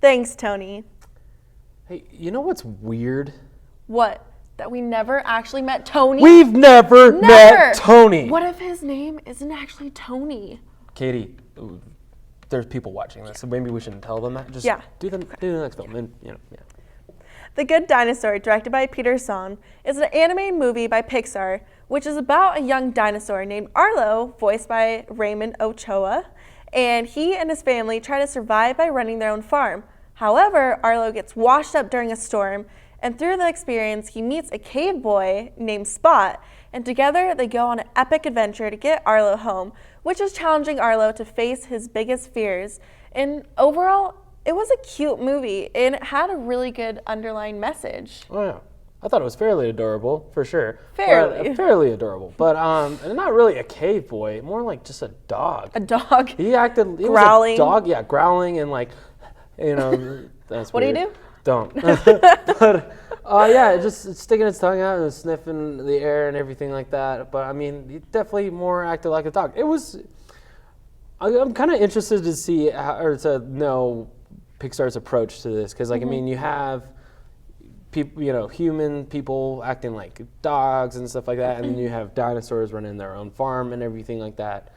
Thanks, Tony. Hey, you know what's weird? What? That we never actually met Tony? We've never met Tony. What if his name isn't actually Tony? Katie, there's people watching this, so maybe we shouldn't tell them that. Just do the next film, and The Good Dinosaur, directed by Peter Sohn, is an animated movie by Pixar, which is about a young dinosaur named Arlo, voiced by Raymond Ochoa, and he and his family try to survive by running their own farm. However, Arlo gets washed up during a storm, and through the experience, he meets a cave boy named Spot, and together they go on an epic adventure to get Arlo home, which is challenging Arlo to face his biggest fears. And overall, it was a cute movie, and it had a really good underlying message. Oh, yeah. I thought it was fairly adorable, for sure. Fairly adorable. But not really a cave boy, more like just a dog. A dog? He growling. Was a dog, yeah, growling and that's What weird. do you do? Don't. But, just sticking its tongue out and sniffing the air and everything like that. But, I mean, he definitely more acted like a dog. I'm kind of interested to see to know Pixar's approach to this, because I mean, you have people, human people acting like dogs and stuff like that, and then you have dinosaurs running their own farm and everything like that.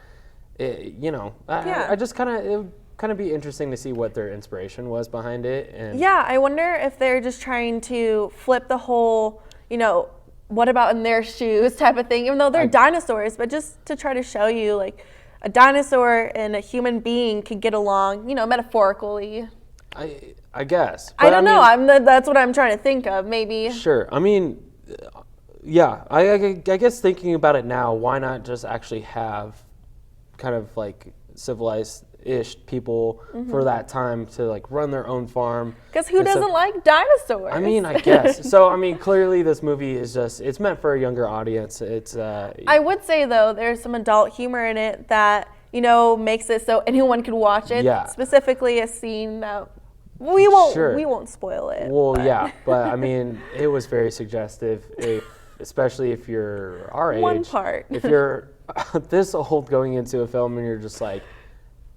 I just it would kind of be interesting to see what their inspiration was behind it. And I wonder if they're just trying to flip the whole, what about in their shoes type of thing, even though they're dinosaurs, but just to try to show you like a dinosaur and a human being could get along, metaphorically. I guess. But I don't know. That's what I'm trying to think of, maybe. Sure. I mean, yeah. I guess thinking about it now, why not just actually have kind of like civilized-ish people for that time to like run their own farm? Because who doesn't like dinosaurs? I mean, I guess. So, I mean, clearly this movie is it's meant for a younger audience. I would say, though, there's some adult humor in it that, makes it so anyone can watch it. Yeah. Specifically a scene that we won't spoil it. Well, but I mean, it was very suggestive, especially if you're our age. One part. If you're this old going into a film and you're just like,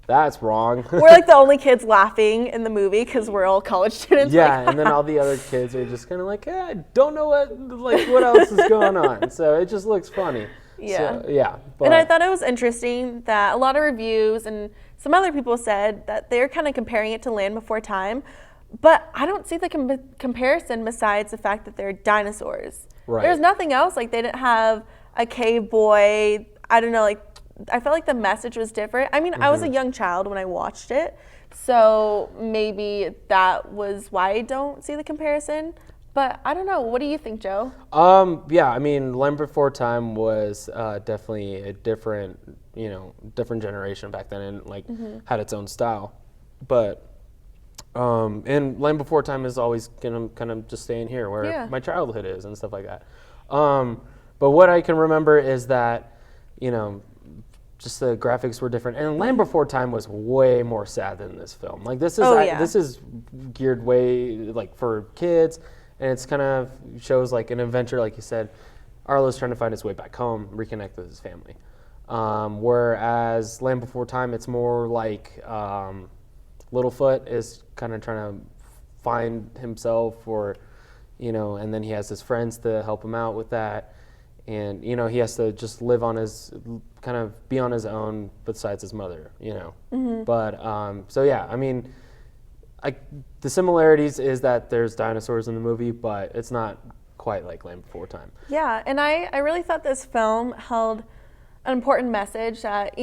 that's wrong. We're like the only kids laughing in the movie because we're all college students. Yeah, and then all the other kids are just kind of like, I don't know what else is going on. So it just looks funny. Yeah. So, but, and I thought it was interesting that a lot of reviews and some other people said that they're kind of comparing it to Land Before Time, but I don't see the comparison besides the fact that they're dinosaurs. Right. There's nothing else. Like, they didn't have a cave boy. I don't know, like, I felt like the message was different. I mean, I was a young child when I watched it, so maybe that was why I don't see the comparison. But I don't know. What do you think, Joe? I mean, Land Before Time was definitely a different generation back then, and had its own style. But and Land Before Time is always gonna kind of just stay in here where my childhood is and stuff like that. But what I can remember is that just the graphics were different, and Land Before Time was way more sad than this film. Like this is geared way like for kids. And it's kind of shows like an adventure, like you said. Arlo's trying to find his way back home, reconnect with his family. Whereas Land Before Time, it's more like Littlefoot is kind of trying to find himself, and then he has his friends to help him out with that. And, he has to just live on kind of be on his own besides his mother, But, I mean, the similarities is that there's dinosaurs in the movie, but it's not quite like Land Before Time. Yeah, and I really thought this film held an important message that,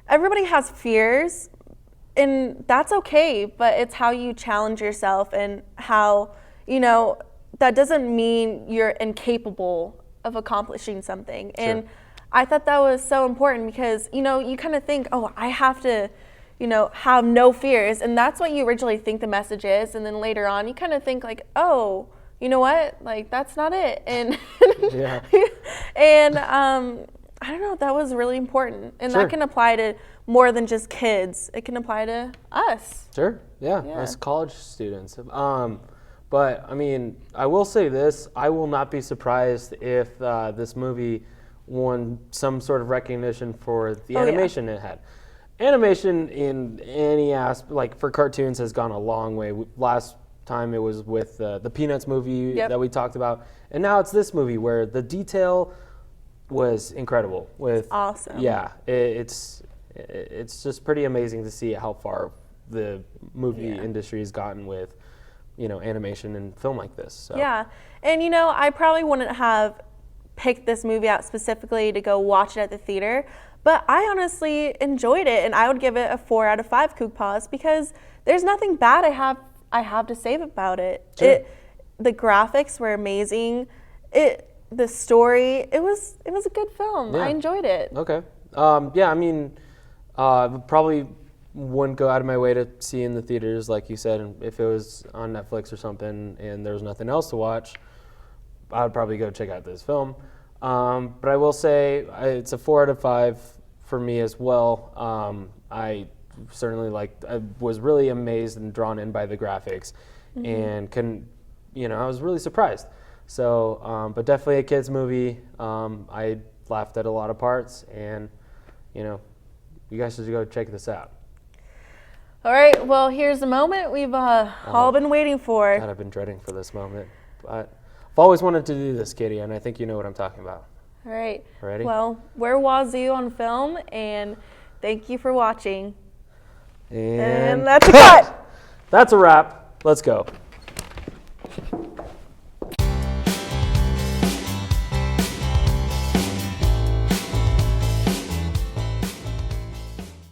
everybody has fears, and that's okay, but it's how you challenge yourself and how, that doesn't mean you're incapable of accomplishing something. Sure. And I thought that was so important because, you kind of think, oh, I have to have no fears. And that's what you originally think the message is. And then later on, you kind of think like, oh, you know what? Like, that's not it. And and I don't know, that was really important. And that can apply to more than just kids. It can apply to us. Sure, yeah. As college students. But, I mean, I will say this. I will not be surprised if this movie won some sort of recognition for the animation it had. animation in any aspect, like for cartoons, has gone a long way. Last time it was with the Peanuts movie that we talked about, and now it's this movie where the detail was incredible. With awesome. Yeah, it's just pretty amazing to see how far the movie industry has gotten with, animation and film like this. So. Yeah, and I probably wouldn't have picked this movie out specifically to go watch it at the theater, but I honestly enjoyed it, and I would give it a 4 out of 5 kook paws because there's nothing bad I have to say about it. Sure. The graphics were amazing. The story, it was a good film. Yeah. I enjoyed it. Okay. Yeah, I mean, probably wouldn't go out of my way to see in the theaters, like you said. And if it was on Netflix or something and there was nothing else to watch, I would probably go check out this film. But I will say it's a 4 out of 5 for me as well. I certainly I was really amazed and drawn in by the graphics, and I was really surprised. So, but definitely a kids movie. I laughed at a lot of parts, and you guys should go check this out. All right, well, here's the moment we've all been waiting for. God, I've been dreading for this moment, but I've always wanted to do this, Katie, and I think you know what I'm talking about. All right. Ready? Well, we're Wazzu on film, and thank you for watching. And that's a cut. That's a wrap. Let's go.